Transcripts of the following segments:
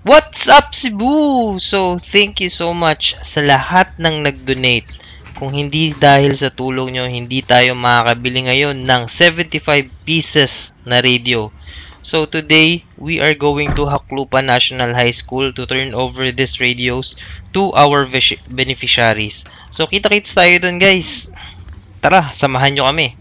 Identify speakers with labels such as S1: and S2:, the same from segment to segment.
S1: What's up, Cebu? So, thank you so much sa lahat ng nag-donate. Kung hindi dahil sa tulong nyo, hindi tayo makakabili ngayon ng 75 pieces na radio. So, today, we are going to Haclupa National High School to turn over these radios to our beneficiaries. So, kita-kits tayo dun, guys. Tara, samahan nyo kami.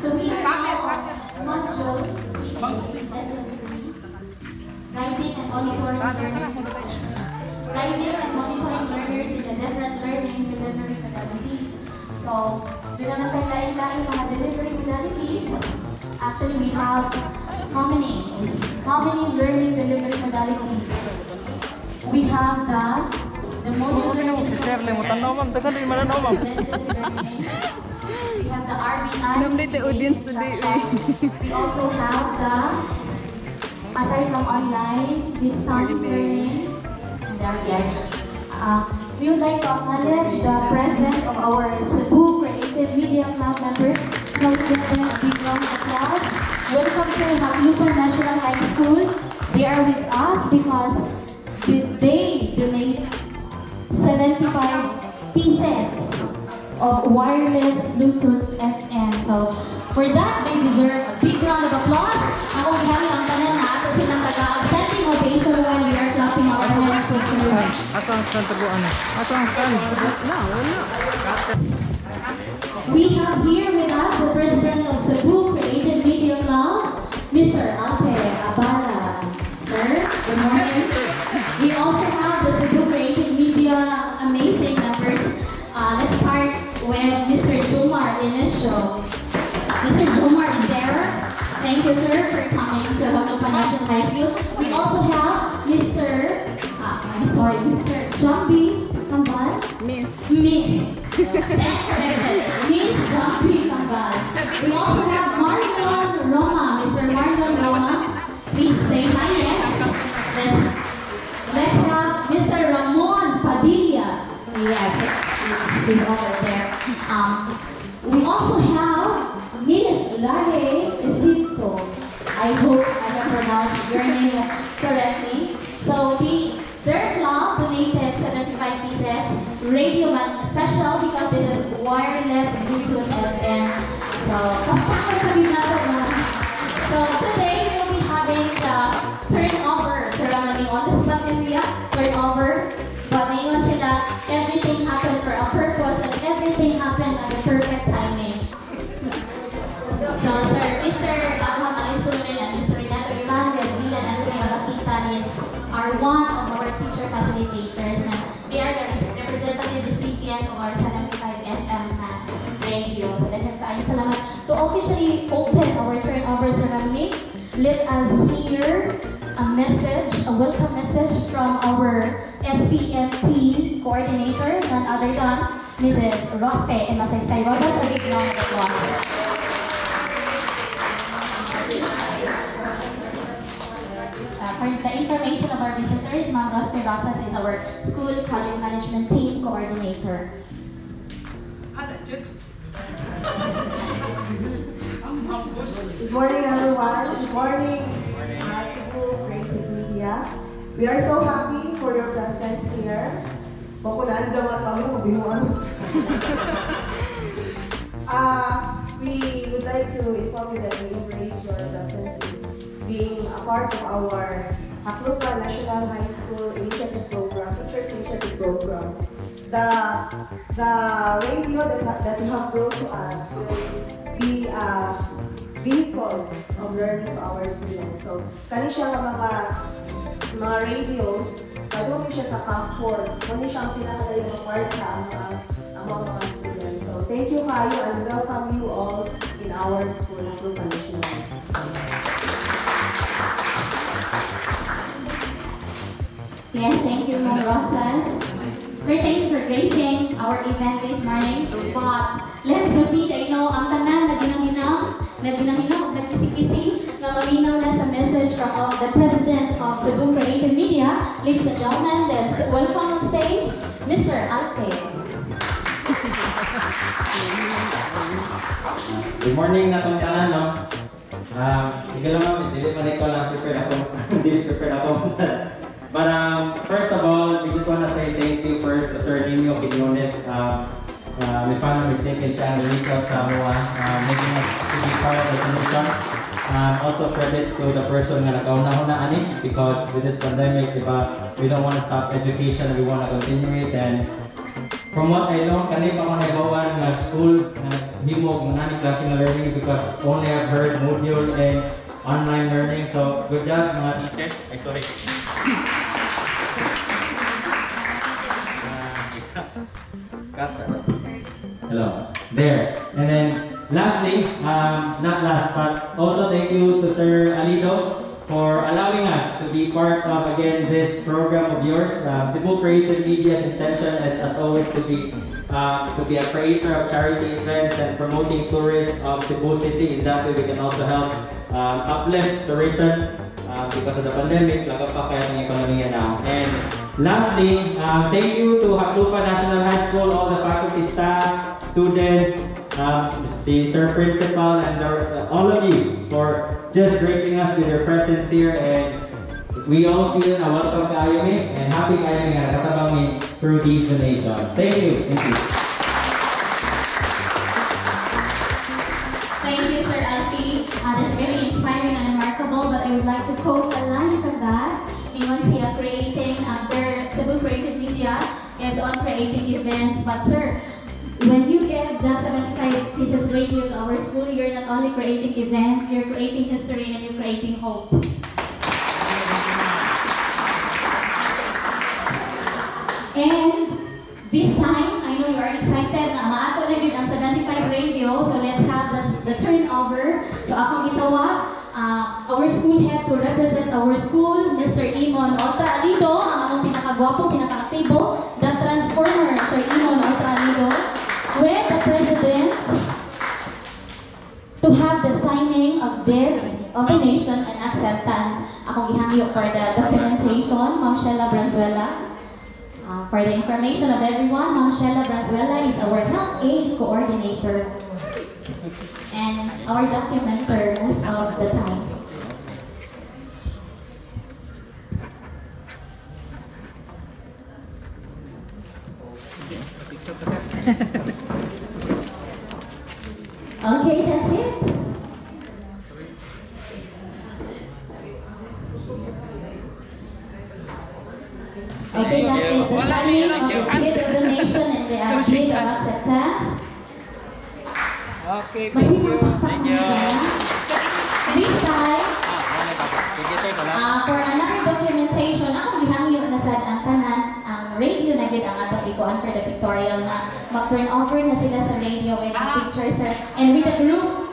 S2: So we are now module guiding and monitoring learners in the different learning delivery modalities. So, doon naman tayo lain-lain mga delivery modalities. Actually, we have how many learning delivery modalities? We have the modular discipline. We have the RBI. We also have the, aside from online, distance learning, and the RBI. We would like to acknowledge the presence of our Cebu Creative Media Club members. So we give them a big round of applause. Welcome to Haclupa National High School. They are with us because they donate 75 pieces of wireless Bluetooth FM. So for that, they deserve a big round of applause. Ako gihali ang tanan na ato silang taga-outstanding ovation while we are clapping our hands for sure.
S3: Ato ang stand tabuan na. Ato ang stand. Wala.
S2: We have here with us the President of Cebu Creative Media Club, Mr. Alpe Abala. Sir, good morning. We also have the Cebu Creative Media amazing members. Let's start with Mr. Jomar Inesio. Mr. Jomar is there. Thank you, sir, for coming to Haclupa National High School. We also have Mr. Jumpy Kambal. Miss Jumpy Kambal. We also have Marlon Roma. Mr. Marlon Roma. Please say hi, yes. Let's have Mr. Ramon Padilla. Yes, he's over there. We also have Miss Lare Esito. I hope I can pronounce your name correctly. So the radio man special because this is wireless Bluetooth FM. So, so today we will be having the turnover. So, on the spot niya, turnover. But ngayon sila, everything happened for a purpose and everything happened at the perfect timing. So, Sir, Mr. Ahmad Isurin and Mr. Renato Emmanuel Bilan and Rey Alakita is are one of our teacher facilitators. And they are the representative recipient of our 75 FM radio. So, salamat. To officially open our turnover ceremony, let us hear a message, a welcome message from our SPMT coordinator, none other than Mrs. Rospe and Masaysay Rodas. A big round of applause. For the information of our visitors, Ma'am Rospe Rosas is our school project management team coordinator.
S4: Good morning, everyone. Good morning, Cebu Creative Media. We are so happy for your presence here. Bakulaan daw at kami kung binuan. We would like to inform you that we embrace your presence in being a part of our Haklupa National High School Initiative Program, Teachers Initiative Program. The radio that you have brought to us will be a vehicle of learning to our students. So, kani siya mga radios, kadumi siya sa comfort. Kani siya ang pinakalayo part sa mga students. So, thank you kayo and welcome you all in our school, Haklupa National High School.
S2: Yes, thank you, Ma'am Rosas. Sir, thank you for gracing our event this morning. But let's proceed. I know ang tanan naginaminaw, nagkisi-kisi, na maminaw na sa message from the President of Cebu Creative Media. Ladies and gentlemen, let's welcome on stage, Mr. Alfred.
S5: Good morning na itong tanan, no? Sige lang ma'am, hindi pa rin ko lang prepared ako. But first of all, we just want to say thank you first to Sir Nino Quinones. May paano mistaken siya and reach out sa MOA, making us to be part of the solution. Also credits to the person na nakauna-una ani because with this pandemic, diba, we don't want to stop education, we want to continue it. And from what I know, kanina pa ako nagawa ng school, naghimog ng nani klase na learning because only I've heard module and online learning. So good job mga teachers. Ay, sorry. Hello. There. And then lastly, not last but also thank you to Sir Alido for allowing us to be part of again this program of yours. Cebu Creative Media's intention is as always to be a creator of charity events and promoting tourists of Cebu City. In that way we can also help uplift tourism because of the pandemic, lagapakaya ng ekonomiya now. And lastly, thank you to Haklupa National High School, all the faculty, staff, students, si Sir Principal, and all of you for just gracing us with your presence here. And we all feel a welcome to Ayumi and happy Ayumi nga nakatabang me through these donations. Thank you. Thank you.
S2: Thank you, Sir Alfie. That's very inspiring and remarkable, but I would like to quote a line from that. Ingon siya creating their Cebu Creative Media is on creating events. But sir, when you give the 75 pieces radio to our school, you're not only creating event, you're creating history and you're creating hope. And this time, I know you are excited na maato na yun ang 75 radio, so let's have the turnover. So akong gitawa, our school head to represent our school, Mr. Imon Otra Alido, ang among pinakagwapo, pinakaaktibo, the transformer, Sir Imon Otra Alido, with the President to have the signing of this nomination and acceptance. Akong gihangyo for the documentation, Ma'am Shella Branzuela. For the information of everyone, Ma'am Shella Branzuela is our health aid coordinator and our documenter most of the time. Okay, that's it. Okay, that is the signing of the deed of donation and the deed of acceptance.
S5: Okay,
S2: Thank you. This time, for another documentation, ako gihangyo na sad ang tanan, ang radio na gid ang atong ikuan for the pictorial na mag-turn over na sila sa radio with the pictures sir. And with the group,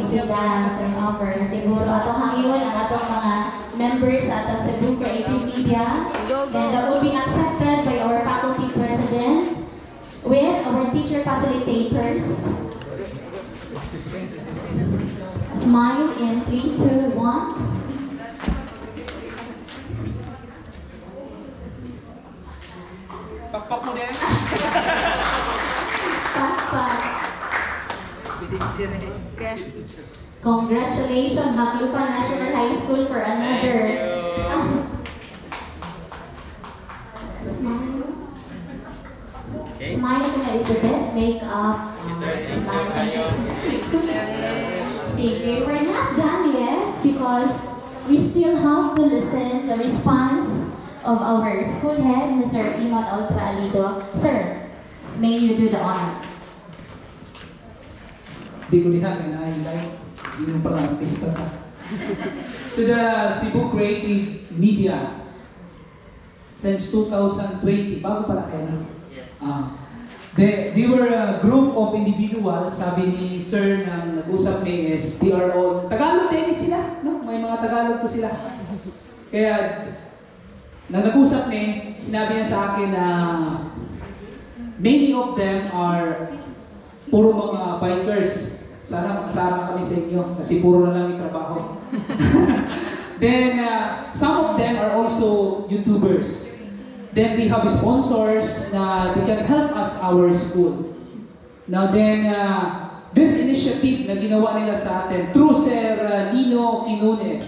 S2: sila turn over. Siguro atong hangyon ang atong mga members sa atong Cebu Creative Media. Then that will be accepted by our faculty president with our teacher facilitators. Smile in 3, 2, 1.
S5: Pakpak mo din.
S2: Pakpak. Congratulations, Haglupan National High School for another. Smile. Okay. Smile is the best makeup. Smile. See, we're not done yet because we still have to listen the response of our school head, Mr. Iman Ultra Alido. Sir, may you do the honor.
S6: Di ko lihat na highlight yung pang-artista ka. To the Cebu Creative Media, since 2020, bago pala kayo, no? They were a group of individuals, sabi ni Sir nang nag-usap ni is, they are all, Tagalog din sila, no? May mga Tagalog to sila. Kaya, nang nag-usap ni, sinabi niya sa akin na many of them are puro mga bikers. Sana makasama kami sa inyo kasi puro na lang yung trabaho. Then, some of them are also YouTubers. Then we have sponsors na they can help us our school. Now then, this initiative na ginawa nila sa atin through Sir Nino Quinunes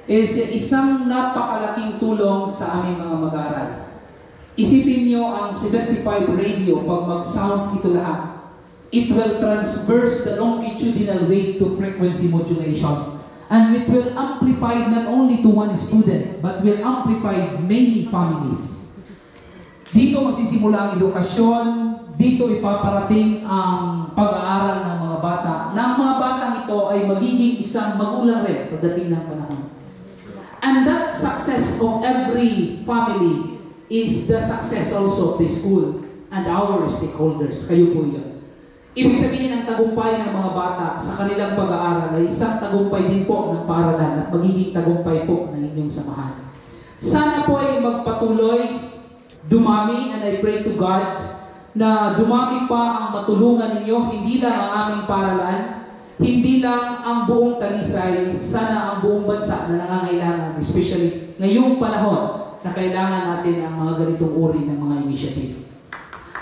S6: is isang napakalaking tulong sa aming mga mag-aaral. Isipin nyo ang 75 radio pag mag-sound ito lahat. It will transverse the longitudinal wave to frequency modulation. And it will amplify not only to one student, but will amplify many families. Dito magsisimula ang edukasyon, dito ipaparating ang pag-aaral ng mga bata. Na ang mga batang ito ay magiging isang magulang rin pagdating ng panahon. And that success of every family is the success also of the school and our stakeholders. Kayo po yan. Ibig sabihin ang tagumpay ng mga bata sa kanilang pag-aaral ay isang tagumpay din po ng paaralan at magiging tagumpay po ng inyong samahan. Sana po ay magpatuloy, dumami, and I pray to God na dumami pa ang matulungan ninyo, hindi lang ang aming paaralan, hindi lang ang buong Talisay, sana ang buong bansa na nangangailangan, especially ngayong panahon na kailangan natin ang mga ganitong uri ng mga initiative.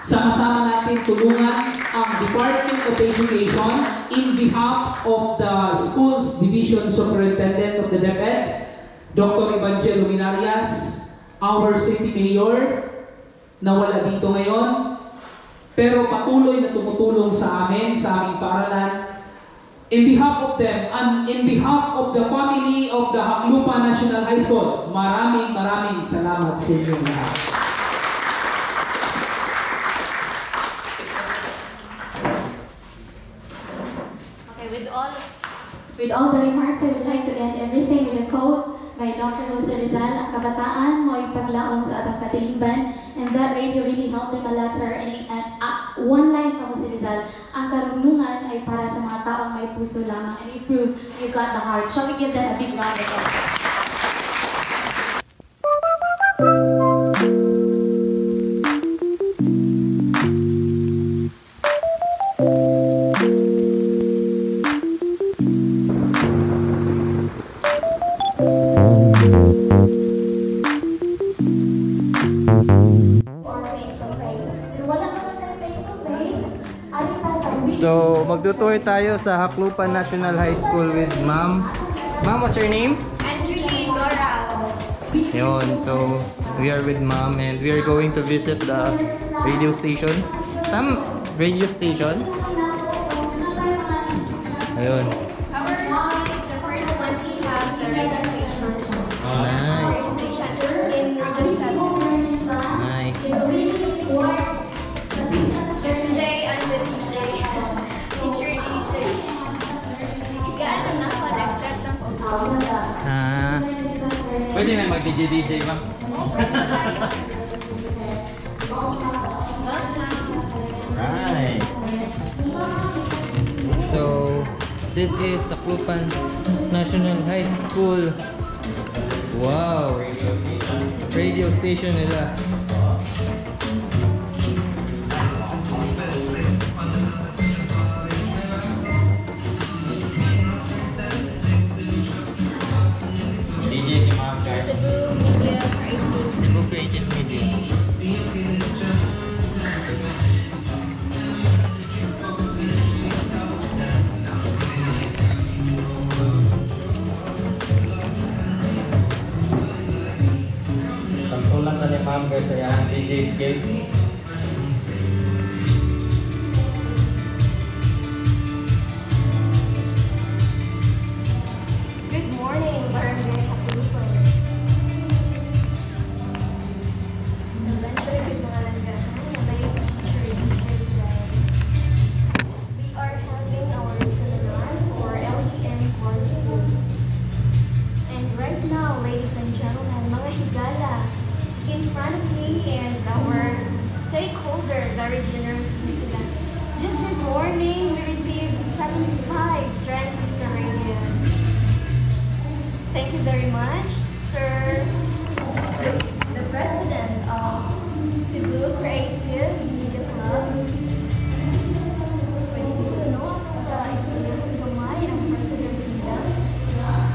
S6: Sama-sama natin tulungan ang Department of Education in behalf of the Schools Division Superintendent of the DepEd, Dr. Evangelio Minarias, our City Mayor, na wala dito ngayon, pero patuloy na tumutulong sa amin, sa aming paaralan. In behalf of them and in behalf of the family of the Haglupan National High School, maraming salamat sa inyo lahat.
S2: With all the remarks, I would like to end everything with a quote by Dr. Jose Rizal, ang kabataan mo ay paglaong sa atang katilingban, and that radio really helped them a lot, sir. And one line from Jose Rizal, ang karunungan ay para sa mga taong may puso lamang, and you prove you got the heart. Shall we give them a big round of applause?
S3: So, magtutour tayo sa Haglupan National High School with Ma'am. Ma'am, what's your name?
S2: Angeline Dora.
S3: Yun, so
S7: We are with Mom and we are going to visit the radio station. Radio station? Ayun. Nice.
S2: Today I'm the DJ. It's your DJ. You guys are not gonna accept them for
S5: Pwede na mag-DJ ma'am. Right.
S7: So, this is Aklupan National High School. Wow. Radio station nila.
S5: DJ si ma'am guys.
S7: Cebu Creative Media.
S5: Pagkulang na ni ma'am guys sa yung DJ skills.
S2: Good morning, Barangay Aklupan. Eventually, good morning, mabait sa teacher today. We are having our seminar for LTN Course 2. And right now, ladies and gentlemen, mga higala, in front of me is our stakeholder, very generous president. Just this morning, we received 75 transistor radios. Thank you very much, sir. The president of Cebu Creative Media Club. Pwede siguro, no? Isang kamay ang president nila.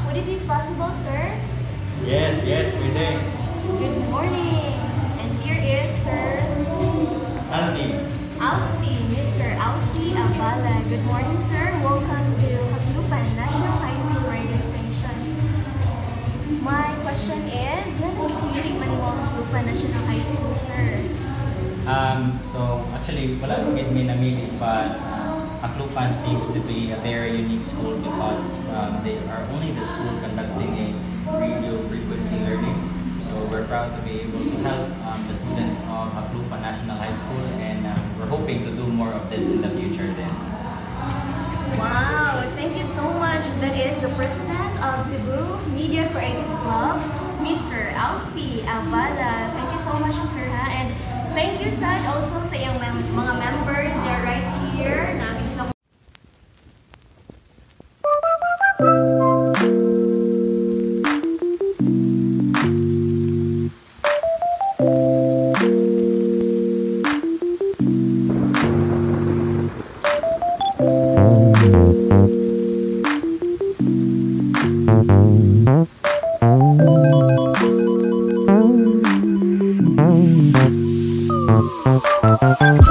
S2: Would it be possible, sir?
S5: Yes, pwede.
S2: Good morning. And here is Sir
S5: Alfie.
S2: Mr. Alfie Abala. Good morning, sir. Welcome to Aklupan National High School Radio Station. My question is, meron pili maniwang Aklupan National High School, sir?
S5: So actually, wala rin may namili, but Aklupan seems to be a very unique school because they are only the school conducting a radio frequency learning. So we're proud to be able to help the students of Aklupan National High School, and we're hoping to do more of this in the future then.
S2: Wow, thank you so much. That is the president of Cebu Media Creative Club, Mr. Alfie Abala. Thank you so much, sir. And thank you, Sad, also sa iyong mga members. They're right here. Namin sa
S8: Thank you.